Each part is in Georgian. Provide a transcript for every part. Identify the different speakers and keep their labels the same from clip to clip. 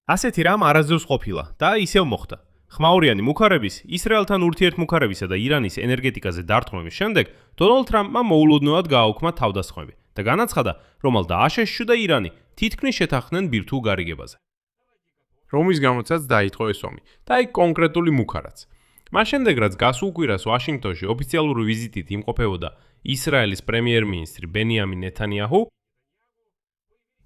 Speaker 1: ასეთი რამ არასდროს ყოფილა და ისევ მოხდა. ხმაურიანი მუქარების, ისრაელთან ურთიერთმუქარებისა და ირანის ენერგეტიკაზე დარტყმების შემდეგ დონალდ ტრამპმა მოულოდნელად გააუქმა თავდასხმები და განაცხადა, რომ აშშ და ირანი თითქმის შეთანხმდნენ ბირთვულ გარიგებაზე. რომის გამოცაც დაიწყო ეს ომი და იქ კონკრეტული მუქარაც. მას შემდეგ რაც გასულ კვირას ვაშინგტონში ოფიციალური ვიზიტით იმყოფებოდა ისრაელის პრემიერ-მინისტრი ბენიამინ ნეთანიაჰუ,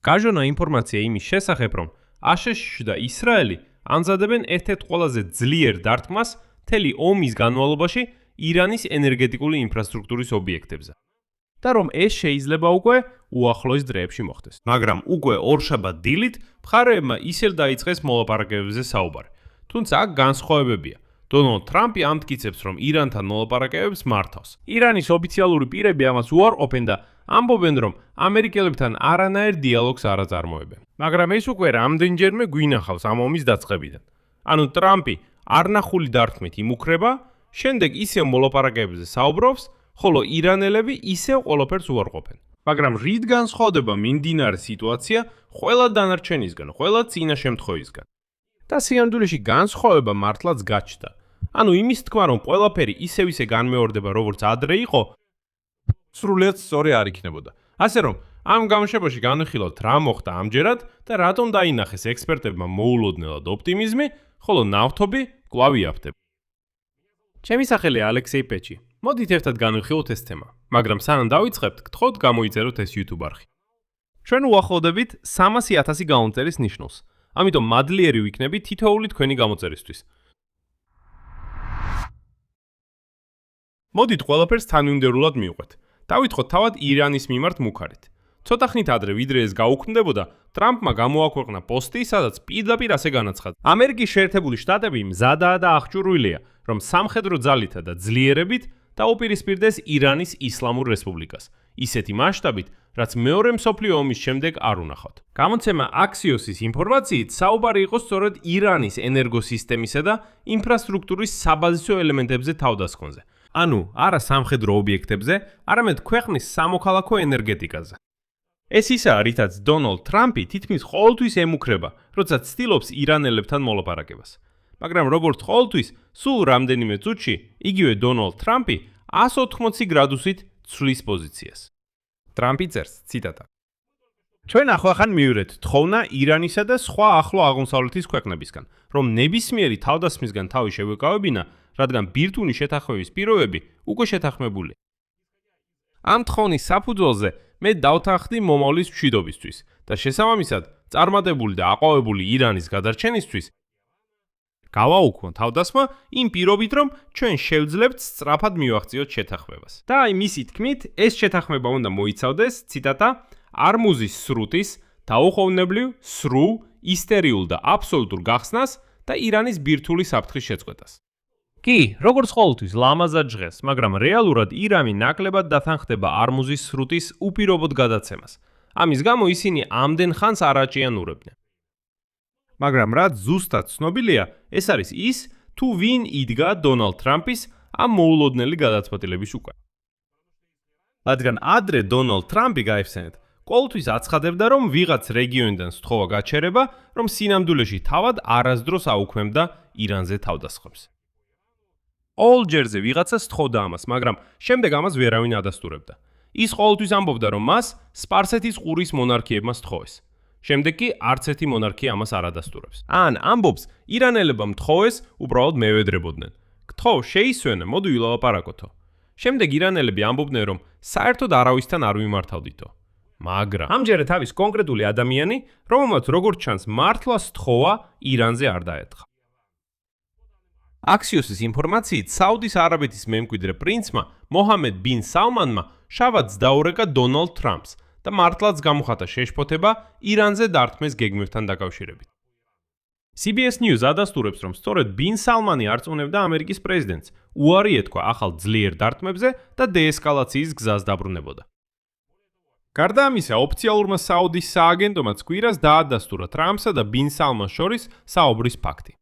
Speaker 1: გაჟონა ინფორმაცია იმის შესახებ, რომ აშშ და ისრაელი ამზადებენ ერთ-ერთ ყველაზე ძლიერ დარტყმას მთელი ომის განმავლობაში ირანის ენერგეტიკული ინფრასტრუქტურის ობიექტებზე. და რომ ეს შეიძლება უკვე უახლოეს დღეებში მოხდეს. მაგრამ უკვე ორშაბათ დილით მხარეებმა ისევ დაიწყეს მოლაპარაკებებზე საუბარი. თუმცა აქ განსხვავებებია. დონალდ ტრამპი ამტკიცებს, რომ ირანთან მოლაპარაკებებს მართავს. ირანის ოფიციალური პირები ამას უარყოფენ და ამბობენ, რომ ამერიკელებთან არანაირ დიალოგს არ აწარმოებენ. მაგრამ ეს უკვე რამდენჯერმე გვინახავს ამ ომის დაწყებიდან. ანუ ტრამპი არნახული დარტყმით იმუქრება, შემდეგ ისევ მოლაპარაკებებზე საუბრობს, ხოლო ირანელები ისევ ყველაფერს უარყოფენ. მაგრამ რით განსხვავდება მიმდინარე სიტუაცია ყველა დანარჩენისგან, ყველა წინა შემთხვევისგან? და სიამდვილეში განსხვავება მართლაც გაჩნდა. ანუ იმის თქმა, რომ ყველაფერი ისე განმეორდება, როგორც ადრე იყო, სრულიად სწორი არ იქნებოდა. ასე რომ, ამ გამშვებაში განვიხილავთ რა მოხდა ამჯერად და რატომ დაინახეს ექსპერტებმა მოულოდნელად ოპტიმიზმი, ხოლო ნავთობი კვლავ იაფთება. ჩემი სახელია ალექსეი პეჩი. მოდით ერთად განვიხილოთ ეს თემა, მაგრამ სანამ დავიწყებთ, გთხოვთ გამოიწეროთ ეს YouTube არხი. ჩვენ უახლოვდებით 300,000 გამოწერის ნიშნულს, ამიტომ მადლიერი ვიქნები თითოეული თქვენი გამოწერისთვის. მოდით ყველაფერს თანმიმდევრულად მივყვეთ. დავითხოვთ თავად ირანის მიმართ მუქარით. ცოტა ხნით ადრე ვიდრე ეს გაუქმდებოდა, ტრამპმა გამოაქვეყნა პოსტი, სადაც პირდაპირ ასე განაცხადა. ამერიკის შეერთებული შტატები მზადაა და აღჭურვილია, რომ სამხედრო ძალითა და ძლიერებით დაუპირისპირდეს ირანის ისლამურ რესპუბლიკას, ისეთი მასშტაბით, რაც მეორე მსოფლიო ომის შემდეგ არ უნახავთ. გამოცემა Axios-ის ინფორმაციით საუბარი იყო სწორედ ირანის ენერგოსისტემისა და ინფრასტრუქტურის საბაზისო ელემენტებზე თავდასხმაზე. ანუ არა სამხედრო ობიექტებზე, არამედ ქვეყნის სამოქალაქო ენერგეტიკაზე. ეს ისაა, რითაც დონალდ ტრამპი თითქმის ყოველთვის ემუქრება, როცა ცდილობს ირანელებთან მოლაპარაკებას. მაგრამ როგორც ყოველთვის, სულ რამდენიმე წუთში იგივე დონალდ ტრამპი 180 გრადუსით ცვლის პოზიციას. ტრამპი წერს, ციტატა: ჩვენ ახლახან მივიღეთ თხოვნა ირანისა და სხვა ახლო აღმოსავლეთის ქვეყნებისგან, რომ ნებისმიერი თავდასხმისგან თავი შევეკავებინა, რადგან ბირთვული შეთანხმების პირობები უკვე შეთანხმებულია. ამ თხოვნის საფუძველზე მე დავთანხმდი მომავლის მშვიდობისთვის და შესაბამისად წარმატებული და აყვავებული ირანის გადარჩენისთვის გავაუქმო თავდასხმა იმ პირობით, რომ ჩვენ შევძლებთ სწრაფად მივაღწიოთ შეთანხმებას. და აი მისი თქმით, ეს შეთანხმება უნდა მოიცავდეს, ციტატა, არმუზის სრუტის, დაუხოვნებლივ, სრულ, ისტერიულ და აბსოლუტურ გახსნას და ირანის ბირთვული საფრთხის შეწყვეტას. კი, როგორც ყოველთვის ლამაზად ჟღერს, მაგრამ რეალურად ირანი ნაკლებად დათანხმდება არმუზის სრუტის უპირობოდ გადაცემას. ამის გამო ისინი ამდენ ხანს არ აჭიანურებდნენ. მაგრამ რაც ზუსტად ცნობილია, ეს არის ის, თუ ვინ იდგა დონალდ ტრამპის ამ მოულოდნელი გადაწყვეტილების უკან. რადგან ადრე დონალდ ტრამპი გაიხსენეთ, ყოველთვის აცხადებდა, რომ ვიღაც რეგიონიდან სთხოვა გაჩერება, რომ სინამდვილეში თავად არასდროს აუქმებდა ირანზე თავდასხმებს. ყოველჯერზე ვიღაცა სთხოვდა ამას, მაგრამ შემდეგ ამას ვერავინ ადასტურებდა. ის ყოველთვის ამბობდა, რომ მას სპარსეთის ყურის მონარქიებმა სთხოვეს. შემდეგ კი არც ერთი მონარქია ამას არ ადასტურებს. ან ამბობს, ირანელებმა მთხოვეს, უბრალოდ მევედრებოდნენ. გთხოვ, შეისვენე, მოდი ვილაპარაკოთო. შემდეგ ირანელები ამბობდნენ, რომ საერთოდ არავისთან არ ვიმართავდითო. მაგრამ ამჯერად არის კონკრეტული ადამიანი, რომელმაც როგორც ჩანს მართლა სთხოვა ირანზე არ დაეთხა. Axios-ის ინფორმაციით, საუდის არაბეთის მემკვიდრე პრინცმა მოჰამედ ბინ სალმანმა შაბათს დაურეკა დონალდ ტრამპს და მართლაც გამოხატა შეშფოთება ირანზე დარტყმის გეგმებთან დაკავშირებით. CBS News ადასტურებს, რომ სწორედ ბინ სალმანი არწმუნებდა ამერიკის პრეზიდენტს, უარი ეთქვა ახალ ძლიერ დარტყმებზე და დეესკალაციის გზას დაბრუნებოდა. გარდა ამისა, ოფიციალურმა საუდის სააგენტომაც კვირას დაადასტურა ტრამპსა და ბინ სალმანს შორის საუბრის ფაქტი.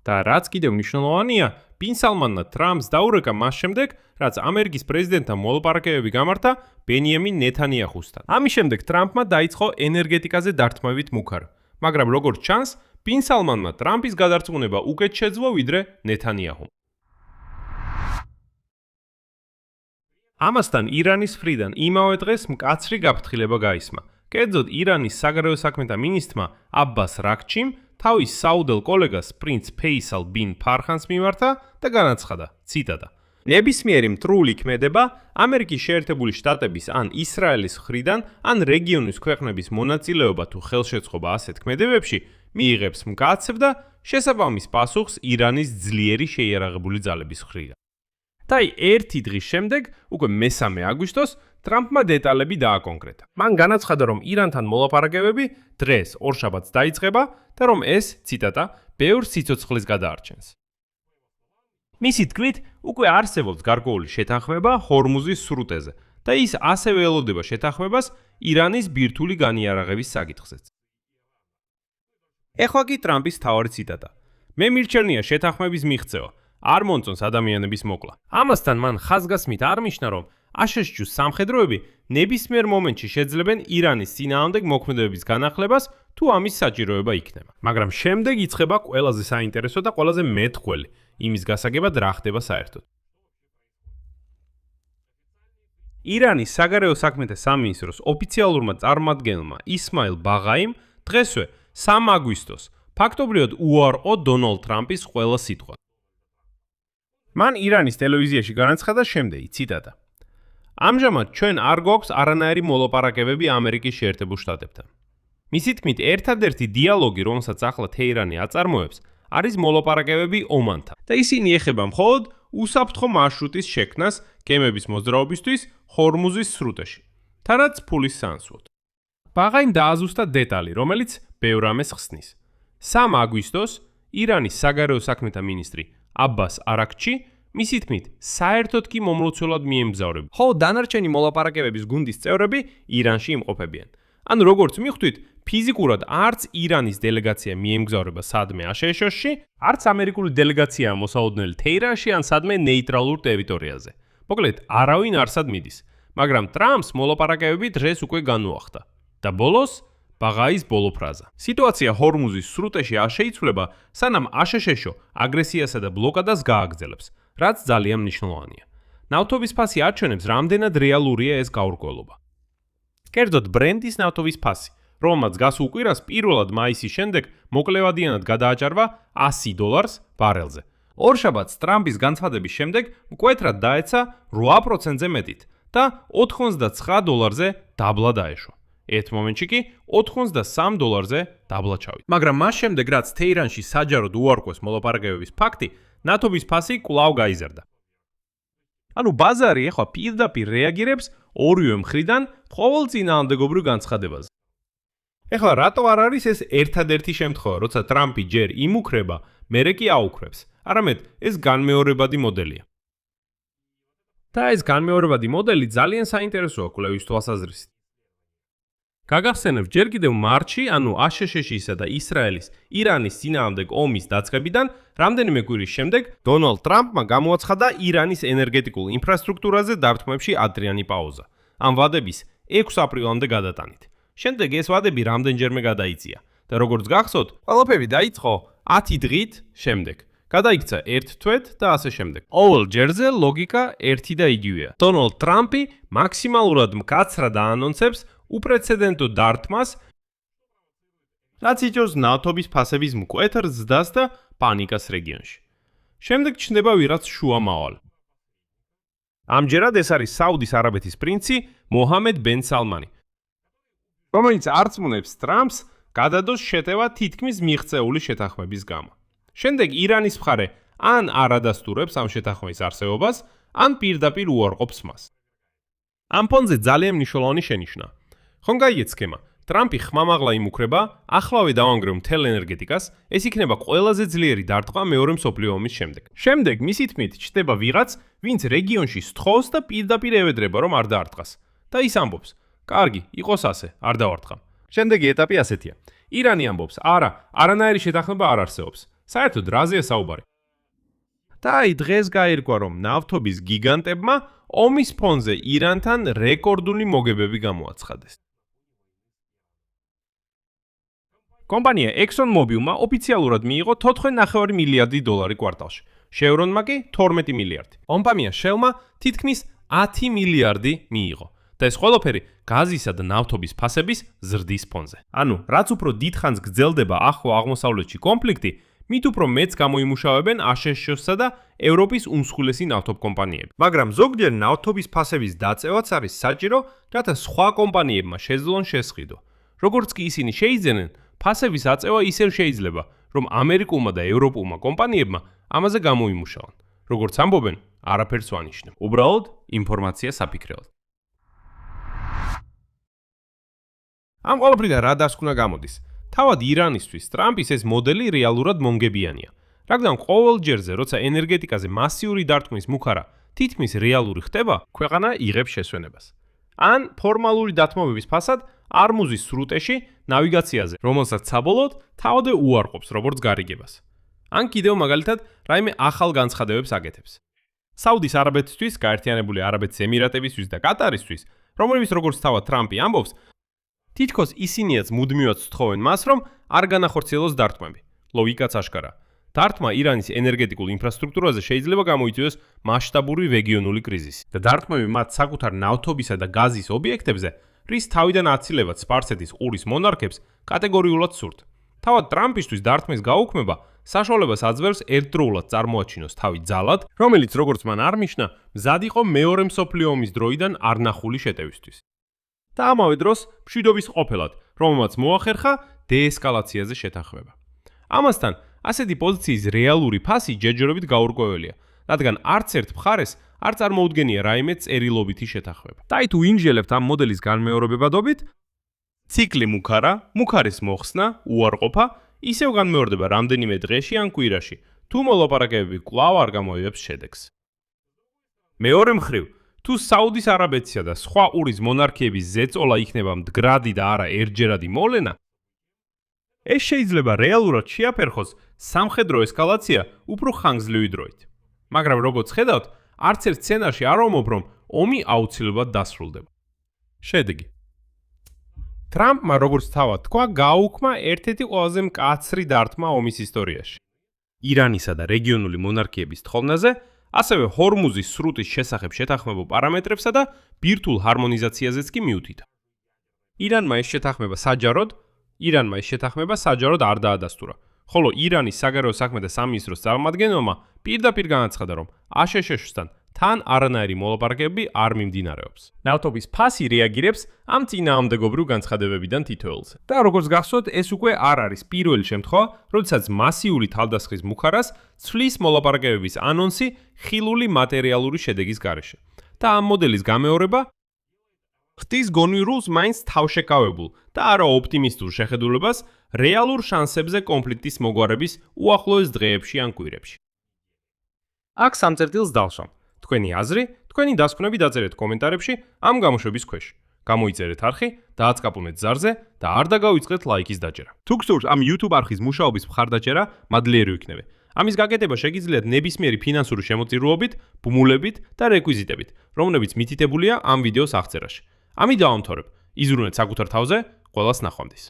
Speaker 1: და რაც კიდევ მნიშვნელოვანია, ბინ სალმანმა ტრამპს დაურეკა მას შემდეგ, რაც ამერიკის პრეზიდენტთან მოლაპარაკებები გამართა ბენიამინ ნეთანიაჰუსთან. ამის შემდეგ ტრამპმა დაიწყო ენერგეტიკაზე დარტყმებით მუქარ, მაგრამ როგორც ჩანს, ბინ სალმანმა ტრამპის გადარწმუნება უკეთ შეძლო ვიდრე ნეთანიაჰუმ. ამასთან ირანის მხრიდან იმავე დღეს მკაცრი გაფრთხილება გაისმა. კერძოდ ირანის საგარეო საქმეთა მინისტრმა აბბას რაქჩიმ თავის საუდელ კოლეგას პრინც ფეისალ ბინ ფარხანს მიმართა და განაცხადა, ციტატა: ნებისმიერი მტრული ქმედება ამერიკის შეერთებული შტატების ან ისრაელის მხრიდან ან რეგიონის ქვეყნების მონაწილეობა თუ ხელშეწყობა ასეთ ქმედებებში მიიღებს მკაცრ და შესაბამის პასუხს ირანის ძლიერი შეიარაღებული ძალების მხრიდან. და ერთი დღის შემდეგ, უკვე 3 აგვისტოს, ტრამპმა დეტალები დააკონკრეტა. მან განაცხადა, რომ ირანთან მოლაპარაკებები დღეს ორშაბათს დაიწყება და რომ ეს, ციტატა, ბევრ სიცოცხლეს გადაარჩენს. მისი თქმით, უკვე არსებობს გარკვეული შეთანხმება ჰორმუზის სრუტეზე და ის ასევე ელოდება შეთანხმებას ირანის ბირთვული განიარაღების საკითხზეც. ეხლა კი ტრამპის მთავარი ციტატა: მე მირჩენია შეთანხმების მიღწევა, არ მომწონს ადამიანების მოკლა. ამასთან მან ხაზგასმით არნიშნა, რომ აშშ-ის სამხედროები ნებისმიერ მომენტში შეძლებენ ირანის წინააღმდეგ მოქმედებების განახლებას თუ ამის საჭიროება იქნება. მაგრამ შემდეგ იწყება ყველაზე საინტერესო და ყველაზე მეტყველი იმის გასაგებად რა ხდება საერთოდ. ირანის საგარეო საქმეთა სამინისტროს ოფიციალურმა წარმომადგენელმა ისმაილ ბაღაიმ დღესვე 3 აგვისტოს ფაქტობრივად უარყო დონალდ ტრამპის ყველა სიტყვა. მან ირანის ტელევიზიაში განაცხადა შემდეგი, ციტატა: ამჟამად ჩვენ არ გვაქვს არანაირი მოლაპარაკებები ამერიკის შეერთებულ შტატებთან. მისი თქმით, ერთადერთი დიალოგი, რომელსაც ახლა თეირანი აწარმოებს, არის მოლაპარაკებები ომანთან და ისინი ეხება მხოლოდ უსაფრთხო მარშრუტის შექმნას გემების მოძრაობისთვის ჰორმუზის სრუტეში, თანაც ფულის სანაცვლოდ. ბაღაიმ დააზუსტა დეტალი, რომელიც ბევრ ამას ხსნის. 3 აგვისტოს ირანის საგარეო საქმეთა მინისტრი აბბას არაქჩი მისი თქმით, საერთოდ კი მომლოცველად მიემგზავრება, ხოლო დანარჩენი მოლაპარაკებების გუნდის წევრები ირანში იმყოფებიან. ანუ როგორც მიხვდით, ფიზიკურად არც ირანის დელეგაცია მიემგზავრება სადმე აშშ-ში, არც ამერიკული დელეგაცია მოსაოდნელი თეირანში ან სადმე ნეიტრალურ ტერიტორიაზე. მოკლედ, არავინ არსად მიდის, მაგრამ ტრამპს მოლაპარაკებები დღეს უკვე განუახდა. და ბოლოს ბაღაის ბოლო ფრაზა. სიტუაცია ჰორმუზის სრუტეში არ შეიცვლება, სანამ აშშ-ო აგრესიასა და ბლოკადას გააგრძელებს, რაც ძალიან მნიშვნელოვანია. ნავთობის ფასი აჩვენებს, რამდენად რეალურია ეს გაურკვევლობა. კერძოდ ბრენდის ნავთობის ფასი, რომელმაც გასულ უკვირას პირველად მაისის შემდეგ მოკლევადიანად გადააჭარბა $100 ბარელზე. ორშაბათს ტრამპის განცხადების შემდეგ მკვეთრად დაეცა 8%-ზე მეტით და $89-ზე დაბლა დაეშვა. ერთ მომენტში კი $83-ზე დაბლა ჩავიდა. მაგრამ მას შემდეგ, რაც თეირანში საჯაროდ უარყვეს მოლაპარაკებების ფაქტი, ნავთობის ფასი კვლავ გაიზარდა. ანუ ბაზარი ახლა პირდაპირ რეაგირებს ორივე მხრიდან ყოველწინააღმდეგობრივ განცხადებაზე. ეხლა რატო არ არის ეს ერთადერთი შემთხვევა, როცა ტრამპი ჯერ იმუქრება, მერე კი აუქრებს, არამედ ეს განმეორებადი მოდელია. და ეს განმეორებადი მოდელი ძალიან საინტერესოა კვლევის თვალსაზრისით. გაგახსენებ, ჯერ კიდევ მარტში, ანუ აშშ-ისა და ისრაელის ირანის წინააღმდეგ ომის დაწყებიდან, რამდენიმე კვირის შემდეგ, დონალდ ტრამპმა გამოაცხადა ირანის ენერგეტიკულ ინფრასტრუქტურაზე დართმებში ადრიანი პაუზა. ამ ვადების 6 აპრილამდე გადატანით. შემდეგ ეს ვადები რამდენჯერმე გადაიწია და როგორც გახსოვთ, ყველაფერი დაიწყო 10 დღით შემდეგ. გადაიქცა 1 თვედ და ასე შემდეგ. ყოველ ჯერზე ლოგიკა ერთი და იგივეა. დონალდ ტრამპი მაქსიმალურად მკაცრად აანონსებს უპრეცედენტო დართმას, რაც იწვევს ნავთობის ფასების მკვეთრ ზრდას და პანიკას რეგიონში. შემდეგ ჩნდება ვიღაც შუამავალი. ამჯერად ეს არის საუდის არაბეთის პრინცი მოჰამედ ბენ სალმანი, რომელიც არწმუნებს ტრამპს გადადოს შეტევა თითქმის მიღწეული შეთანხმების გამო. შემდეგ ირანის მხარე ან არ ადასტურებს ამ შეთანხმების არსებობას, ან პირდაპირ უარყოფს მას. ამ ფონზე ძალიან მნიშვნელოვანი შენიშვნა. ხომ გაიგეთ სქემა? ტრამპი ხმამაღლა იმუქრება, ახლავე დავანგრევ მთელ ენერგეტიკას, ეს იქნება ყველაზე ძლიერი დარტყმა მეორე მსოფლიო ომის შემდეგ. შემდეგ მისი თქმით ჩნდება ვიღაც, ვინც რეგიონში სთხოვს და პირდაპირ ევედრება, რომ არ დაარტყას. და ის ამბობს: კარგი, იყოს ასე, არ დავარტყამ. შემდეგი ეტაპი ასეთია. ირანი ამბობს: არა, არანაირი შეთანხმება არ არსებობს. საერთოდ რაზეა საუბარი? და აი დღეს გაირკვა, რომ ნავთობის გიგანტებმა ომის ფონზე ირანთან რეკორდული მოგებები გამოაცხადეს. კომპანია ExxonMobil-მა ოფიციალურად მიიღო 4.9 მილიარდი დოლარი კვარტალში. Chevron-მა კი 12 მილიარდი. კომპანია Shell-მა თითქმის 10 მილიარდი მიიღო. და ეს ყველაფერი გაზისა და ნავთობის ფასების ზრდის ფონზე. ანუ, რაც უფრო დიდხანს გრძელდება ახლო აღმოსავლეთში კონფლიქტი, მით უფრო მეც გამოიმუშავებენ აშშ-სა და ევროპის უმსხვილესი ნავთობკომპანიები. მაგრამ ზოგჯერ ნავთობის ფასების დაწევაც არის საჭირო, რათა სხვა კომპანიებმა შეძლონ შესყიდო. როგორც კი ისინი შეიძენენ, ფასების აწევა ისევ შეიძლება, რომ ამერიკულმა და ევროპულმა კომპანიებმა ამაზე გამოიმუშავონ. როგორც ამბობენ, არაფერს ვანიშნებ. უბრალოდ ინფორმაცია საფიქრებლად. ამ ყველაფრიდან რა დასკვნა გამოდის? თავად ირანისთვის ტრამპის ეს მოდელი რეალურად მომგებიანია. რადგან ყოველ ჯერზე, როცა ენერგეტიკაზე მასიური დარტყმის მუხარა თითქმის რეალური ხდება, ქვეყანა იღებს შესვენებას. ან ფორმალური დათმობების ფასად არმუზის სრუტეში ნავიგაციაზე, რომელსაც საბოლოოდ თავადე უარყოფს როგორც გარიგებას. ან კიდევ მაგალითად რაიმე ახალ განცხადებებს აკეთებს. საუდის არაბეთისთვის, გაერთიანებული არაბეთის ემირატებისთვის და კატარისთვის, რომლებიც როგორც თავად ტრამპი ამბობს, თითქოს ისინიაც მუდმივად სთხოვენ მას, რომ არ განახორციელოს დარტყმები. ლოგიკაც აშკარა. დარტყმა ირანის ენერგეტიკულ ინფრასტრუქტურაზე შეიძლება გამოიწვიოს მასშტაბური რეგიონული კრიზისი. და დარტყმები მათ საკუთარ ნავთობისა და გაზის ობიექტებზე, რის თავიდან აცილებად სპარსეთის ყურის მონარქებს კატეგორიულად სურთ. თავად ტრამპისთვის დარტყმის გაუქმება საშუალებას აძლევს ერთდროულად წარმოაჩინოს თავი ძალად, რომელიც როგორც მან აღნიშნა, მზად იყო მეორე მსოფლიო ომის დროიდან არნახული შეტევისთვის. და ამავე დროს მშვიდობის ყოფილად, რომელმაც მოახერხა დეესკალაციაზე შეთანხმება. ამასთან, ასეთი პოზიციის რეალური ფასი ჯერჯერობით გაურკვეველია, რადგან არც ერთ მხარეს არ წარმოუდგენია რაიმე წერილობითი შეთანხმება. და თუ ინჟელებთ ამ მოდელის განმეორებებადობით, ციკლი მუხარა, მუხარის მოხსნა, უარყოფა ისევ განმეორდება რამდენიმე დღეში ან კვირაში, თუ მოლაპარაკებები კვლავ არ გამოივებს შედეგს. მეორე მხრივ, თუ საუდის არაბეთისა და სხვა ყურის მონარქიების ზეწოლა იქნება მდგრადი და არა ერთჯერადი მოვლენა, ეს შეიძლება რეალურად შეაფერხოს სამხედრო ესკალაცია უფრო ხანგრძლივი დროით. მაგრამ როგორც ხედავთ, არც ერთ სცენარში არ ვამბობ, რომ ომი აუცილებლად დასრულდება. შედეგი. ტრამპმა როგორც თავად თქვა, გააუქმა ერთ-ერთი ყველაზე მკაცრი დარტყმა ომის ისტორიაში. ირანისა და რეგიონული მონარქიების თხოვნაზე, ასევე ჰორმუზის სრუტის შესახებ შეთანხმებულ პარამეტრებსა და ბირთვულ ჰარმონიზაციაზეც კი მიუთითა. ირანმა ეს შეთანხმება საჯაროდ არ დაადასტურა, ხოლო ირანის საგარეო საქმეთა სამინისტროს წარმომადგენელმა პირდაპირ განაცხადა, რომ აშშ-სთან თან არანაირი მოლაპარაკებები არ მიმდინარეობს. ნავთობის ფასი რეაგირებს ამ წინააღმდეგობრივ განცხადებებიდან თითოეულზე. და როგორც გახსოვთ, ეს უკვე არ არის პირველი შემთხვევა, როდესაც მასიური თავდასხმის მუხარას ცვლის მოლაპარაკებების ანონსი ხილული მატერიალური შედეგის გარეშე. და ამ მოდელის გამეორება ხდის გონირულს მაინც თავშეკავებულ და არა ოპტიმისტურ შეხედულებას რეალურ შანსებზე კონფლიქტის მოგვარების უახლოეს დღეებში ან კვირებში. აქ სამწერტილს დავსვამ. თქვენი აზრი, თქვენი დასკვნები დაწერეთ კომენტარებში ამ გამოშვების ქვეშ. გამოიწერეთ არხი, დააწკაპუნეთ ზარზე და არ დაგავიწყეთ ლაიკის დაჭერა. თუ გსურთ ამ YouTube არხის მუშაობის მხარდაჭერა, მადლიერი ვიქნები. ამის გაკეთება შეგიძლიათ ნებისმიერი ფინანსური შემოწირულობით, ბმულებით და რეკვიზიტებით, რომლებიც მითითებულია ამ ვიდეოს აღწერაში. ამით დავამთავრებ. იზრუნეთ საკუთარ თავზე, ყველას ნახვამდის.